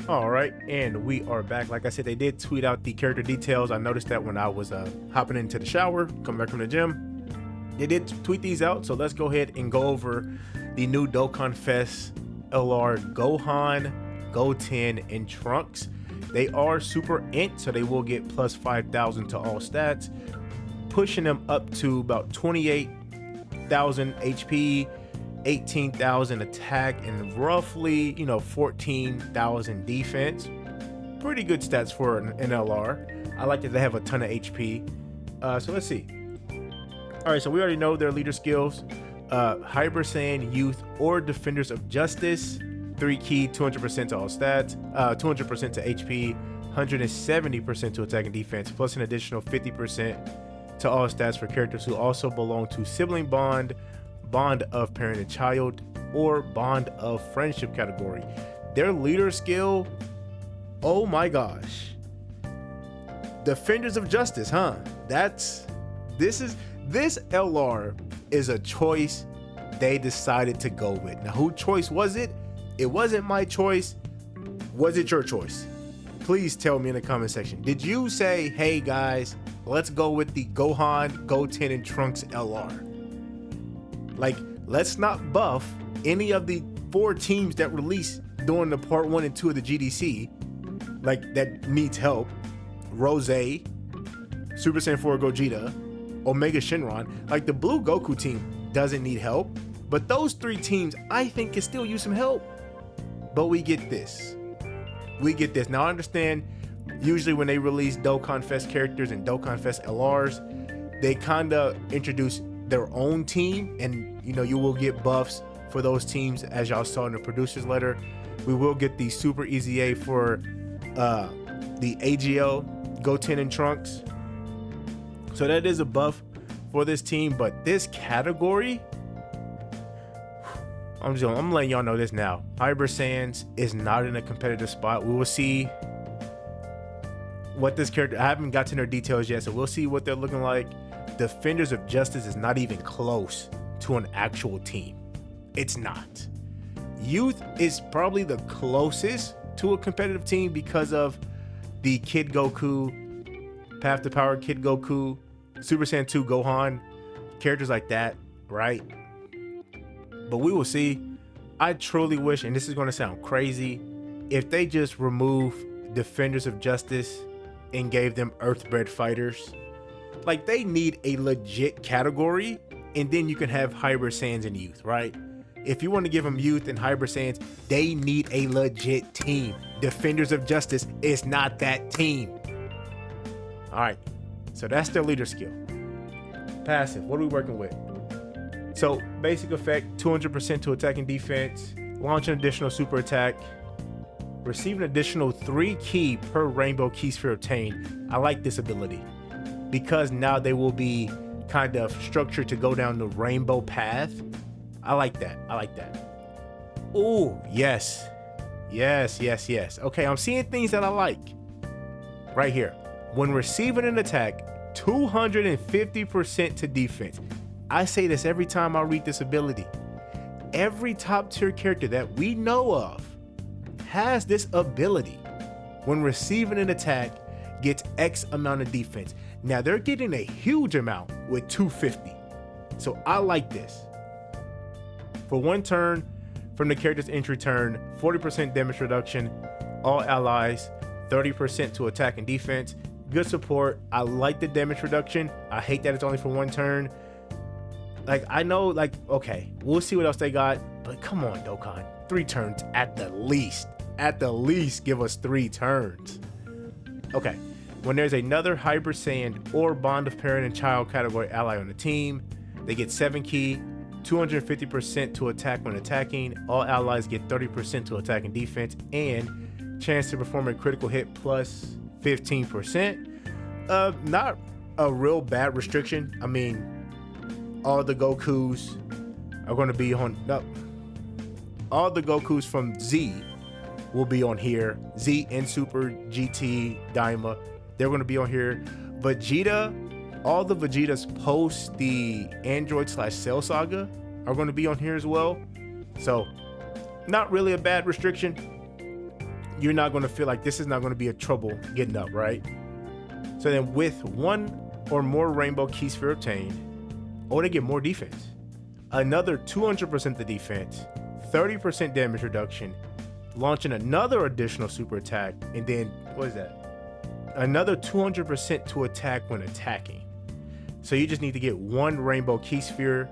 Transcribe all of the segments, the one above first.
All right, and we are back. Like I said, they did tweet out the character details. I noticed that when I was hopping into the shower, coming back from the gym. They did tweet these out, so let's go ahead and go over the new Dokkan Fest LR Gohan, Goten, and Trunks. They are super int, so they will get plus 5,000 to all stats, pushing them up to about 28,000 HP, 18,000 attack, and roughly 14,000 defense. Pretty good stats for an LR. I like that they have a ton of HP. So let's see. All right, so we already know their leader skills. Hyper Saiyan, Youth, or Defenders of Justice. 3 key, 200% to all stats, 200% to HP, 170% to attack and defense, plus an additional 50% to all stats for characters who also belong to sibling bond, bond of parent and child, or bond of friendship category. Their leader skill, oh my gosh. Defenders of Justice, huh? This LR is a choice they decided to go with. Now, whose choice was it? It wasn't my choice. Was it your choice? Please tell me in the comment section. Did you say, hey guys, let's go with the Gohan, Goten, and Trunks LR? Like, let's not buff any of the 4 teams that released during the part 1 and 2 of the GDC, like that needs help. Rose, Super Saiyan 4 Gogeta, Omega Shenron. Like, the blue Goku team doesn't need help, but those 3 teams I think can still use some help. But we get this. Now, I understand usually when they release Dokkan Fest characters and Dokkan Fest LRs, they kind of introduce their own team, and you will get buffs for those teams, as y'all saw in the producer's letter. We will get the Super Easy A for the AGL, Goten, and Trunks. So that is a buff for this team, but this category, I'm letting y'all know this now. Hyper Saiyans is not in a competitive spot. We will see what this character, I haven't gotten their details yet, so we'll see what they're looking like. Defenders of Justice is not even close to an actual team. It's not. Youth is probably the closest to a competitive team because of the Kid Goku, Path to Power Kid Goku, Super Saiyan 2 Gohan, characters like that, right? But we will see. I truly wish, and this is going to sound crazy, if they just remove Defenders of Justice and gave them Earthbred Fighters. Like, they need a legit category, and then you can have Hyper Saiyans and Youth, right? If you want to give them Youth and Hyper Saiyans, they need a legit team. Defenders of Justice is not that team. All right, so that's their leader skill. Passive, what are we working with? So basic effect, 200% to attack and defense, launch an additional super attack, receive an additional 3 key per rainbow key sphere obtained. I like this ability because now they will be kind of structured to go down the rainbow path. I like that. Oh, yes. Okay, I'm seeing things that I like right here. When receiving an attack, 250% to defense. I say this every time I read this ability. Every top tier character that we know of has this ability. When receiving an attack, gets X amount of defense. Now they're getting a huge amount with 250. So I like this. For 1 turn from the character's entry turn, 40% damage reduction, all allies, 30% to attack and defense. Good support. I like the damage reduction. I hate that it's only for 1 turn. Like, I know, like, okay, we'll see what else they got, but come on, Dokkan. 3 turns at the least. At the least, give us 3 turns. Okay, when there's another Hyper Saiyan or Bond of Parent and Child category ally on the team, they get 7 key, 250% to attack when attacking. All allies get 30% to attack and defense, and chance to perform a critical hit plus 15%. Not a real bad restriction. I mean, all the Gokus are going to be on. No, all the Gokus from Z will be on here. Z and Super, GT, Daima, they're going to be on here. Vegeta, all the Vegetas post the Android/Cell Saga are going to be on here as well. So, not really a bad restriction. you're not going to feel like this is not going to be a trouble getting up, right? So then with one or more rainbow key sphere obtained, oh, they get more defense. Another 200% the defense, 30% damage reduction, launching another additional super attack, and then, what is that? Another 200% to attack when attacking. So you just need to get one rainbow key sphere,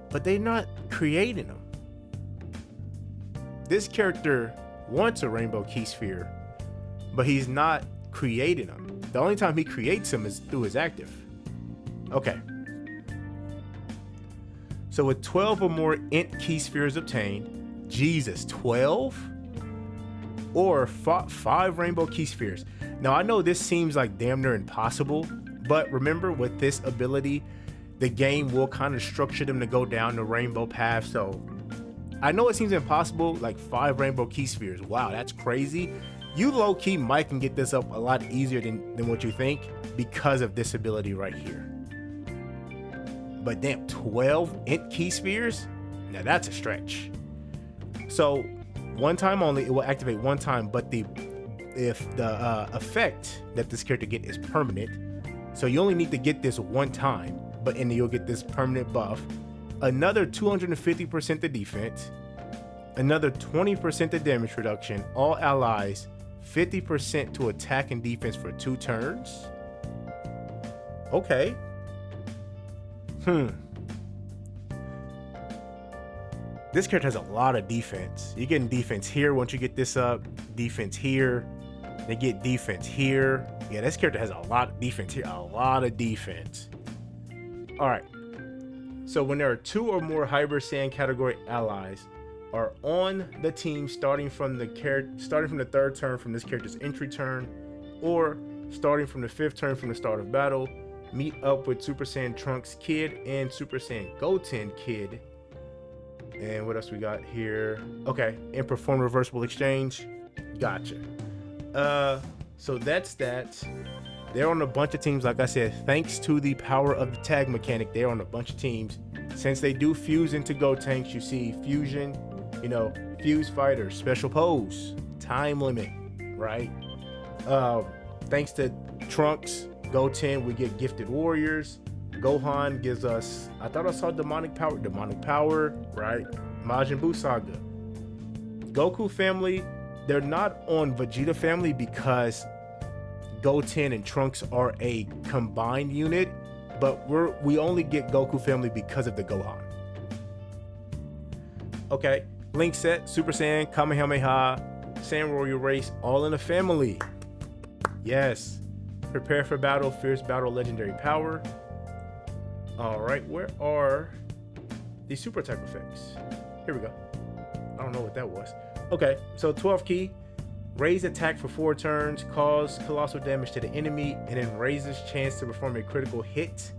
but they're not creating them. This character wants a rainbow key sphere, but he's not creating them. The only time he creates them is through his active. Okay. So with 12 or more int key spheres obtained, Jesus, 12? Or 5 rainbow key spheres. Now I know this seems like damn near impossible, but remember with this ability, the game will kind of structure them to go down the rainbow path. So I know it seems impossible, like 5 rainbow key spheres. Wow, that's crazy. You low-key might can get this up a lot easier than what you think because of this ability right here. But damn, 12 int key spheres? Now that's a stretch. So one time only, it will activate one time, but if the effect that this character get is permanent, so you only need to get this one time, but and you'll get this permanent buff. Another 250% the defense, another 20% the damage reduction, all allies, 50% to attack and defense for 2 turns. Okay. This character has a lot of defense. You're getting defense here once you get this up, defense here, they get defense here. Yeah, this character has a lot of defense here, a lot of defense. All right. So when there are 2 or more Hyper Saiyan category allies are on the team starting from the 3rd turn from this character's entry turn, or starting from the 5th turn from the start of battle, meet up with Super Saiyan Trunks Kid and Super Saiyan Goten Kid. And what else we got here? Okay, and perform reversible exchange. Gotcha. So that's that. They're on a bunch of teams, like I said, thanks to the power of the tag mechanic. They're on a bunch of teams. Since they do fuse into GOTENs, you see fusion, fuse fighter, special pose, time limit, right? Thanks to Trunks, Goten, we get gifted warriors. Gohan gives us, I thought I saw demonic power, right? Majin Buu Saga. Goku family, they're not on Vegeta family because Goten and Trunks are a combined unit, but we only get Goku family because of the Gohan. Okay, Link set, Super Saiyan, Kamehameha, Saiyan Royal Race, all in a family. Yes. Prepare for battle, fierce battle, legendary power. All right, where are the super attack effects? Here we go. I don't know what that was. Okay, so 12 key, raise attack for 4 turns, cause colossal damage to the enemy, and then raises chance to perform a critical hit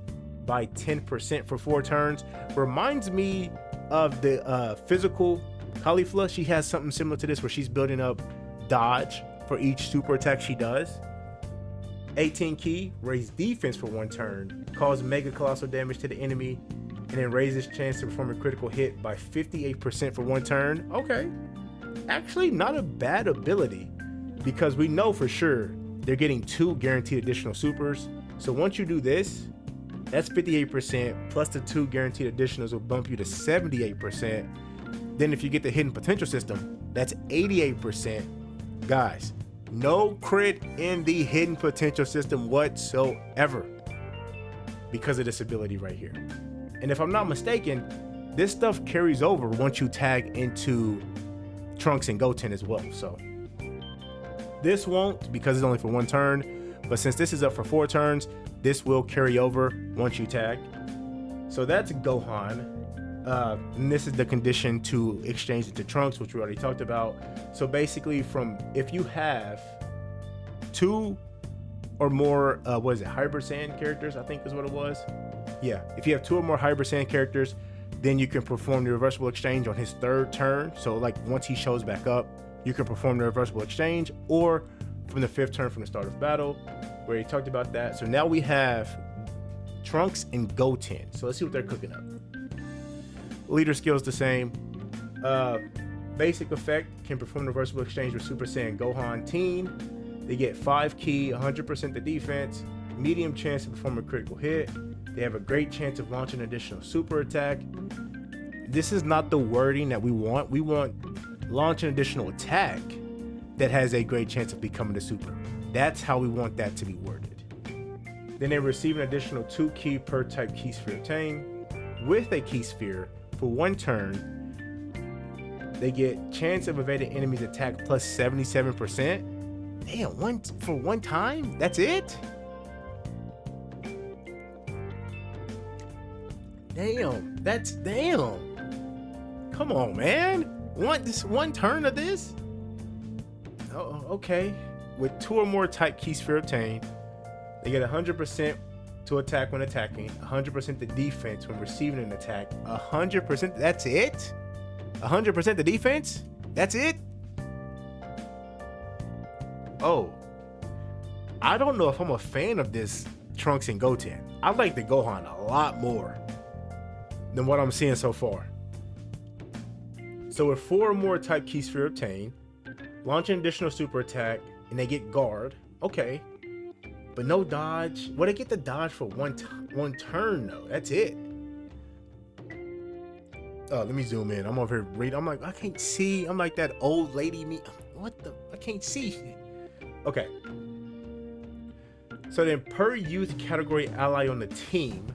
by 10% for 4 turns. Reminds me of the physical Caulifla. She has something similar to this where she's building up dodge for each super attack she does. 18 key, raise defense for 1 turn, cause mega colossal damage to the enemy, and then raises chance to perform a critical hit by 58% for 1 turn. Okay, actually not a bad ability, because we know for sure they're getting 2 guaranteed additional supers. So once you do this, that's 58%, plus the 2 guaranteed additionals will bump you to 78%. Then if you get the hidden potential system, that's 88%. Guys, no crit in the hidden potential system whatsoever because of this ability right here. And if I'm not mistaken, this stuff carries over once you tag into Trunks and Goten as well. So this won't, because it's only for 1 turn, but since this is up for 4 turns, this will carry over once you tag. So that's Gohan. And this is the condition to exchange it to Trunks, which we already talked about. So basically, if you have 2 or more, Hyper Saiyan characters, I think is what it was. Yeah, if you have 2 or more Hyper Saiyan characters, then you can perform the reversible exchange on his 3rd turn. So like once he shows back up, you can perform the reversible exchange, or from the 5th turn from the start of battle, where he talked about that. So now we have Trunks and Goten. So let's see what they're cooking up. Leader skills the same. Basic effect, can perform reversible exchange with Super Saiyan Gohan Teen. They get 5 ki, 100% the defense, medium chance to perform a critical hit. They have a great chance of launching an additional super attack. This is not the wording that we want. We want launch an additional attack that has a great chance of becoming a super. That's how we want that to be worded. Then they receive an additional 2 ki per type ki sphere obtained. With a ki sphere, for 1 turn, they get chance of evading enemies attack plus 77%. Damn, for one time? That's it? Damn. Come on, man. This one turn of this? Oh, okay. With 2 or more type ki sphere obtained, they get 100% to attack when attacking, 100% the defense when receiving an attack, 100%. That's it? 100% the defense? That's it? Oh, I don't know if I'm a fan of this Trunks and Goten. I like the Gohan a lot more than what I'm seeing so far. So with 4 or more type ki sphere obtained, launch an additional super attack, and they get guard. Okay, but no dodge. Well, they get the dodge for one turn though. That's it. Let me zoom in. I'm over here reading. I'm like, I can't see. I'm like that old lady me. What the? I can't see. Okay. So then per youth category ally on the team,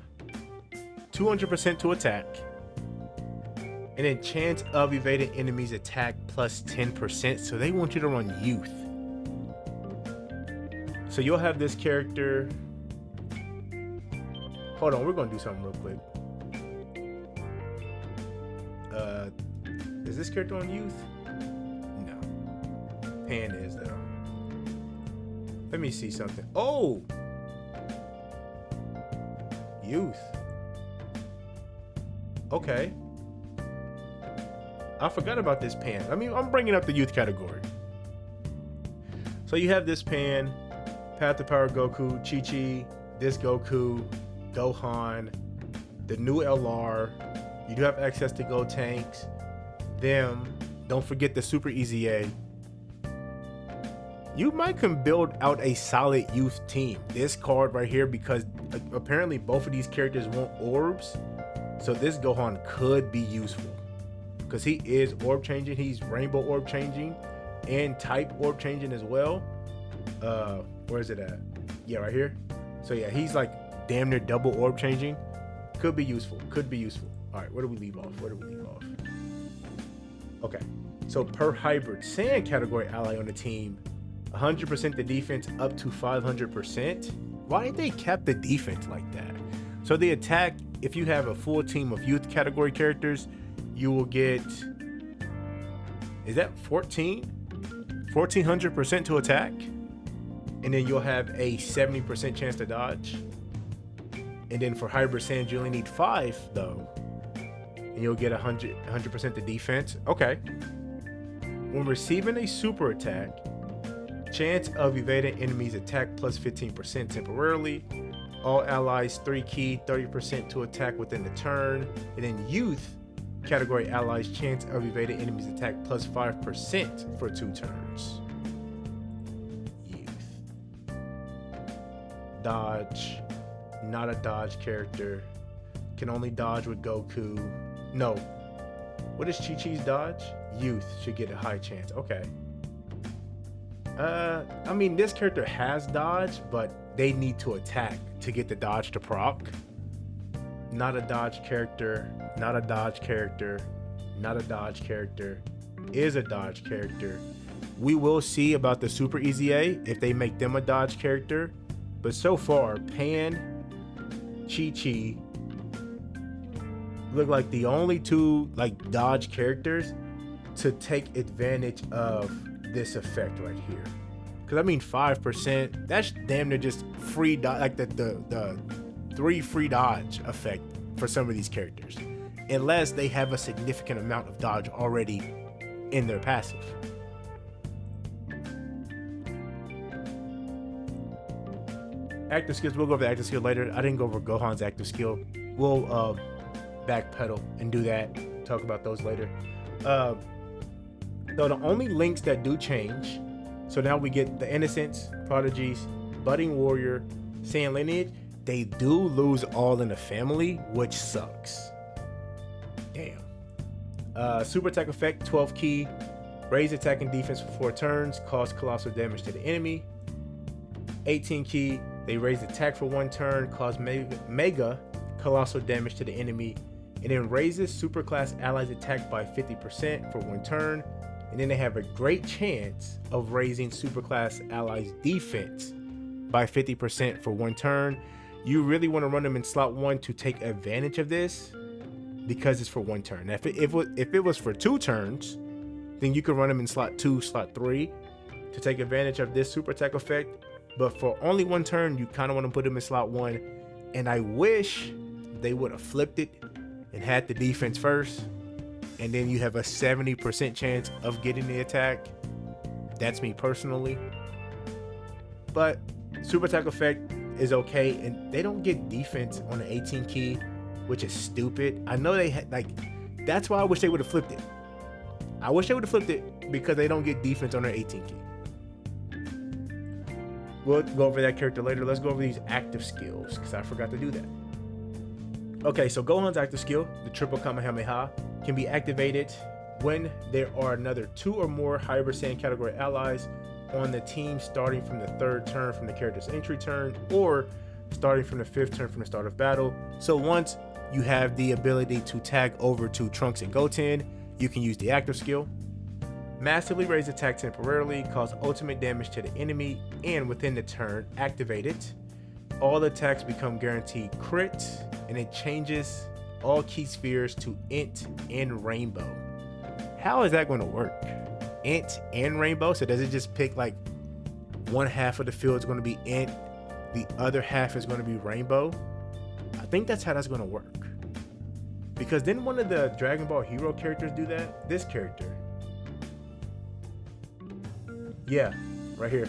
200% to attack. And then chance of evading enemies attack plus 10%. So they want you to run youth. So you'll have this character. Hold on, we're gonna do something real quick. Is this character on youth? No. Pan is though. Let me see something. Oh! Youth. Okay. I forgot about this Pan. I mean, I'm bringing up the youth category. So you have this Pan, Path to Power Goku, Chi-Chi, this Goku, Gohan, the new LR. You do have access to Go Tanks, them. Don't forget the Super Easy A. You might can build out a solid youth team. This card right here, because apparently both of these characters want orbs. So this Gohan could be useful. Because he is orb changing. He's rainbow orb changing and type orb changing as well. Where is it at? Yeah, right here. So yeah, he's like damn near double orb changing. Could be useful. All right, where do we leave off? Okay, so per hybrid Saiyan category ally on the team, 100% the defense up to 500%. Why did they cap the defense like that? So the attack, if you have a full team of youth category characters, you will get, is that 1400% to attack, and then you'll have a 70% chance to dodge. And then for hybrid Saiyans, you only need 5 though, and you'll get 100% the defense. Okay. When receiving a super attack, chance of evading enemies attack plus 15% temporarily. All allies 3 ki, 30% to attack within the turn. And then youth category allies, chance of evading enemies attack plus 5% for 2 turns. Youth. Dodge. Not a dodge character. Can only dodge with Goku. No. What is Chi-Chi's dodge? Youth should get a high chance. Okay. I mean, this character has dodge, but they need to attack to get the dodge to proc. Not a dodge character. Not a dodge character. Not a dodge character. Is a dodge character. We will see about the Super Easy A if they make them a dodge character. But so far, Pan, Chi-Chi look like the only 2 like dodge characters to take advantage of this effect right here. Because I mean 5%, that's damn near just free dodge, like the 3 free dodge effect for some of these characters, unless they have a significant amount of dodge already in their passive. Active skills, we'll go over the active skill later. I didn't go over Gohan's active skill. We'll backpedal and do that. Talk about those later. So the only links that do change, so now we get the Innocents, Prodigies, Budding Warrior, Saiyan Lineage. They do lose all in the family, which sucks. Damn. Super attack effect, 12 key, raise attack and defense for 4 turns, cause colossal damage to the enemy. 18 key, they raise attack for 1 turn, cause mega colossal damage to the enemy, and then raises super class allies attack by 50% for 1 turn. And then they have a great chance of raising superclass allies defense by 50% for 1 turn. You really want to run them in slot 1 to take advantage of this because it's for 1 turn. If it was for 2 turns, then you could run them in slot 2, slot 3 to take advantage of this super attack effect. But for only 1 turn, you kind of want to put them in slot 1. And I wish they would have flipped it and had the defense first. And then you have a 70% chance of getting the attack. That's me personally. But super attack effect is okay, and they don't get defense on the 18 key, which is stupid. I know they had, like, that's why I wish they would have flipped it. I wish they would have flipped it because they don't get defense on their 18 key. We'll go over that character later. Let's go over these active skills because I forgot to do that. Okay, so Gohan's active skill, the triple Kamehameha, can be activated when there are another 2 or more Hybrid Saiyan category allies on the team starting from the 3rd turn from the character's entry turn, or starting from the 5th turn from the start of battle. So once you have the ability to tag over to Trunks and Goten, you can use the active skill. Massively raise attack temporarily, cause ultimate damage to the enemy, and within the turn, activate it. All attacks become guaranteed crit, and it changes all key spheres to Int and Rainbow. How is that going to work? Int and Rainbow? So does it just pick like one half of the field is going to be Int, the other half is going to be Rainbow? I think that's how that's going to work. Because didn't one of the Dragon Ball Hero characters do that? This character. Yeah, right here.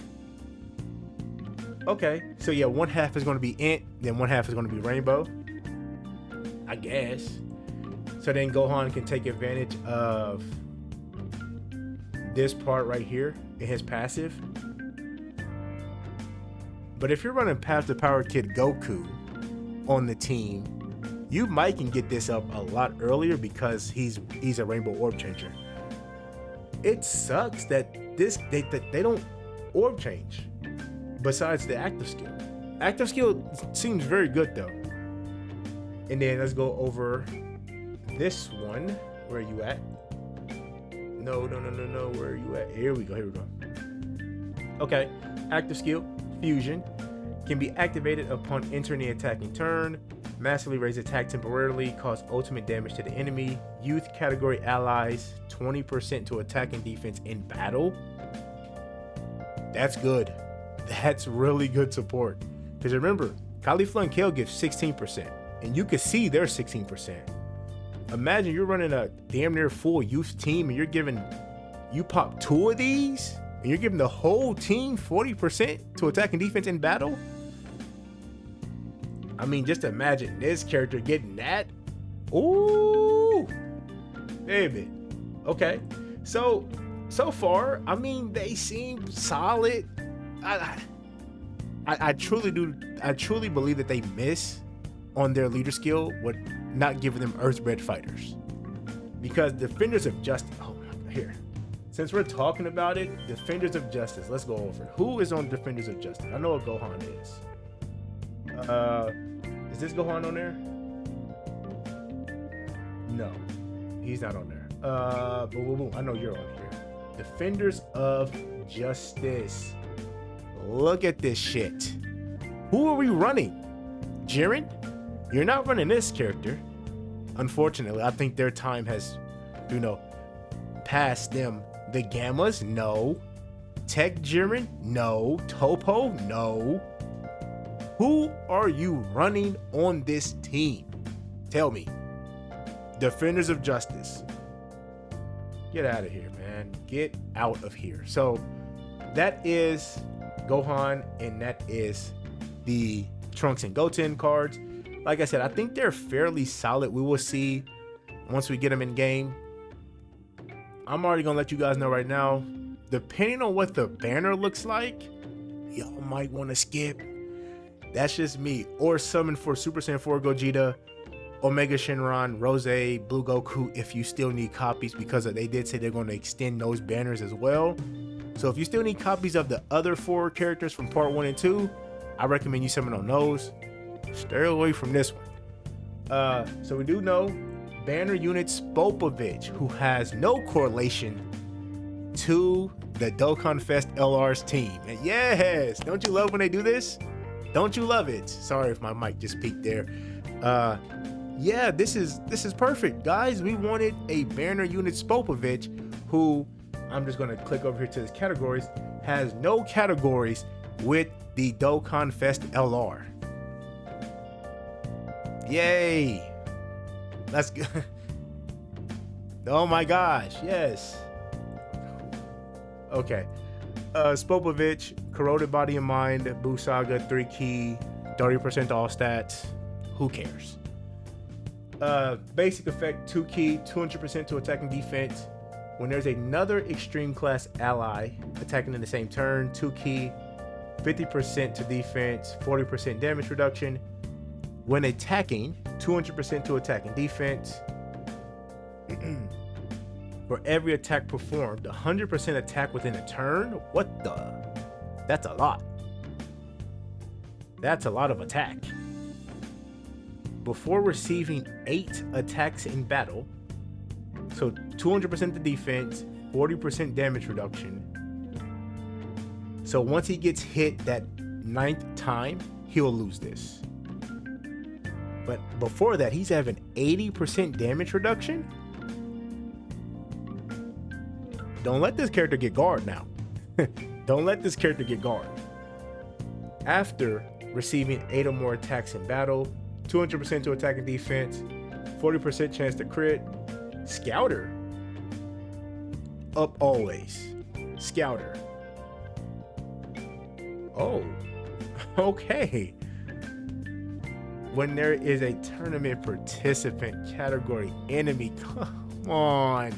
Okay, so yeah, one half is going to be Int, then one half is going to be Rainbow, I guess. So then Gohan can take advantage of this part right here in his passive. But if you're running Path to Power Kid Goku on the team, you might can get this up a lot earlier because he's a Rainbow Orb Changer. It sucks that they don't orb change besides the active skill. Active skill seems very good though. And then let's go over this one. Where are you at? No. Where are you at? Here we go. Okay. Active skill, Fusion, can be activated upon entering the attacking turn. Massively raise attack temporarily, cause ultimate damage to the enemy. Youth category allies 20% to attack and defense in battle. That's good. That's really good support. Because remember, Caulifla and Kale give 16%. And you can see they're 16%. Imagine you're running a damn near full youth team and you pop 2 of these and you're giving the whole team 40% to attack and defense in battle. I mean, just imagine this character getting that. Ooh, baby. Okay, so far, I mean, they seem solid. I truly believe that they miss on their leader skill with not giving them Earthbred fighters, because Defenders of Justice. Oh my God, here. Since we're talking about it, Defenders of Justice. Let's go over it. Who is on Defenders of Justice? I know what Gohan is. Is this Gohan on there? No, he's not on there. Boom. I know you're on here. Defenders of Justice. Look at this shit. Who are we running? Jiren? You're not running this character. Unfortunately, I think their time has, passed them. The Gammas? No. Tech Jiren? No. Topo? No. Who are you running on this team? Tell me. Defenders of Justice. Get out of here, man. Get out of here. So that is Gohan, and that is the Trunks and Goten cards. Like I said, I think they're fairly solid. We will see once we get them in game. I'm already gonna let you guys know right now, depending on what the banner looks like, y'all might want to skip. That's just me. Or summon for Super Saiyan 4 Gogeta, Omega Shenron, Rose, Blue Goku if you still need copies, because they did say they're going to extend those banners as well. So if you still need copies of the other 4 characters from part 1 and 2, I recommend you summon on those. Stay away from this one. So we do know banner unit Spopovich, who has no correlation to the Dokkan Fest LR's team. And yes, don't you love when they do this? Don't you love it? Sorry if my mic just peaked there. Yeah, this is perfect, guys. We wanted a banner unit Spopovich, who, I'm just gonna click over here to his categories, has no categories with the Dokkan Fest LR. Yay! That's good. Oh my gosh, yes. Okay. Spopovich, Corroded Body and Mind, Boo Saga, 3 key, 30% all stats. Who cares? Basic effect, 2 key, 200% to attack and defense. When there's another extreme class ally attacking in the same turn, 2 key, 50% to defense, 40% damage reduction. When attacking, 200% to attack and defense. For every attack performed, 100% attack within a turn. What the? That's a lot. That's a lot of attack. Before receiving 8 attacks in battle, so 200% to defense, 40% damage reduction. So once he gets hit that 9th time, he'll lose this. But before that, he's having 80% damage reduction. Don't let this character get guard now. Don't let this character get guard. After receiving 8 or more attacks in battle, 200% to attack and defense, 40% chance to crit. Scouter. Up always. Scouter. Oh. Okay. When there is a tournament participant category enemy, come on.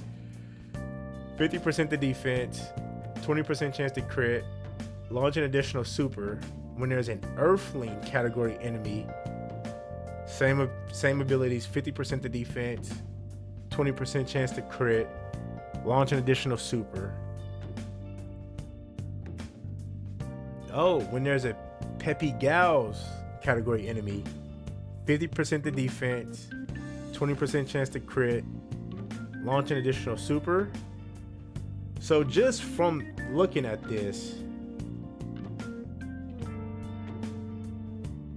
50% to defense, 20% chance to crit, launch an additional super. When there's an Earthling category enemy, same abilities, 50% to defense, 20% chance to crit, launch an additional super. Oh, when there's a Peppy Gals category enemy, 50% to defense, 20% chance to crit, launch an additional super. So just from looking at this,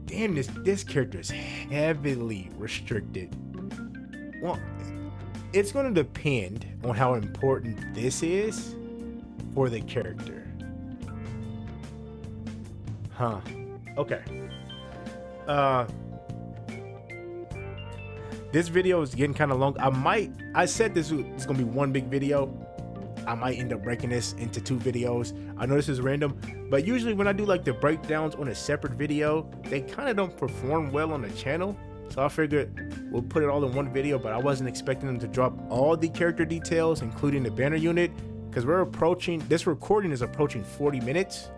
damn, this character is heavily restricted. Well, it's going to depend on how important this is for the character. Huh. Okay. This video is getting kind of long. I said this is going to be one big video. I might end up breaking this into 2 videos. I know this is random, but usually when I do like the breakdowns on a separate video, they kind of don't perform well on the channel. So I figured we'll put it all in one video, but I wasn't expecting them to drop all the character details, including the banner unit, because this recording is approaching 40 minutes.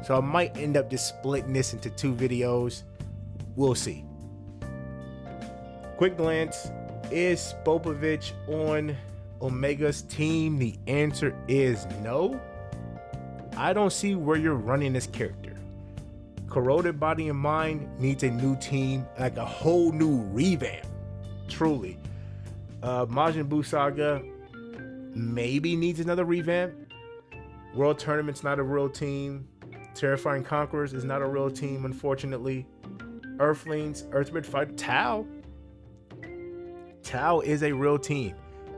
So I might end up just splitting this into 2 videos. We'll see. Quick glance, is Spopovich on Omega's team? The answer is no. I don't see where you're running this character. Corroded Body and Mind needs a new team, like a whole new revamp. Truly. Majin Buu Saga maybe needs another revamp. World Tournament's not a real team. Terrifying Conquerors is not a real team, unfortunately. Earthlings, Ultimate Fighter, Tao. Tao is a real team.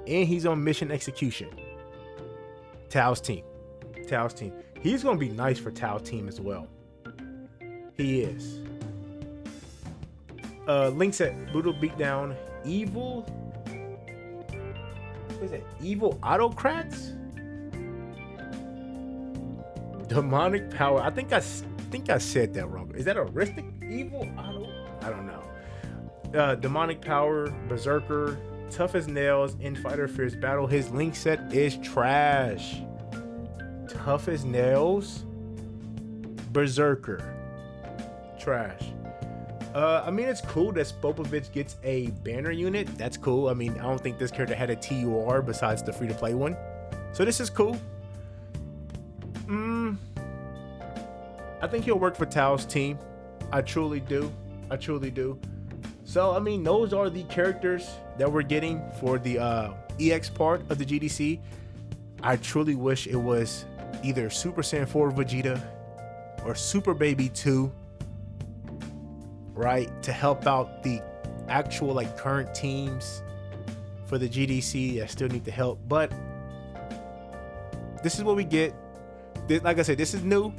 And he's on mission execution. Tao's team. He's going to be nice for Tao's team as well. He is. Links at Brutal Beatdown. Evil. What is it? Evil Autocrats? Demonic Power. I think I said that wrong. Is that a Ristic? Evil Auto? I don't know. Demonic Power. Berserker. Tough as nails in Fighter Fierce Battle. His link set is trash. Tough as nails. Berserker. Trash. I mean, it's cool that Spopovich gets a banner unit. That's cool. I mean, I don't think this character had a TUR besides the free-to-play one. So this is cool. I think he'll work for Tao's team. I truly do. I truly do. So, I mean, those are the characters that we're getting for the EX part of the GDC. I truly wish it was either Super Saiyan 4 Vegeta or Super Baby 2, right? To help out the actual like current teams for the GDC that still need the help. But this is what we get. Like I said, this is new.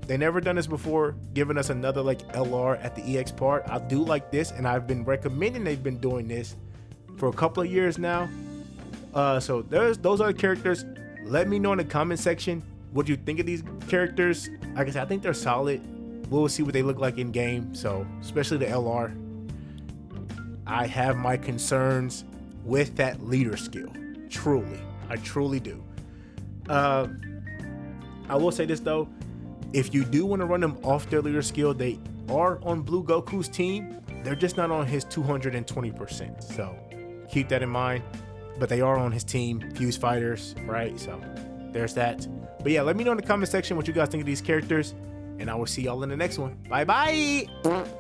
They never done this before, giving us another like LR at the EX part. I do like this, and I've been recommending they've been doing this for a couple of years now. So those are the characters. Let me know in the comment section what you think of these characters. Like I said, I think they're solid. We'll see what they look like in game. So especially the LR. I have my concerns with that leader skill. Truly, I truly do. I will say this though. If you do want to run them off their leader skill, they are on Blue Goku's team. They're just not on his 220%. So keep that in mind. But they are on his team, Fuse Fighters, right? So there's that. But yeah, let me know in the comment section what you guys think of these characters. And I will see y'all in the next one. Bye-bye.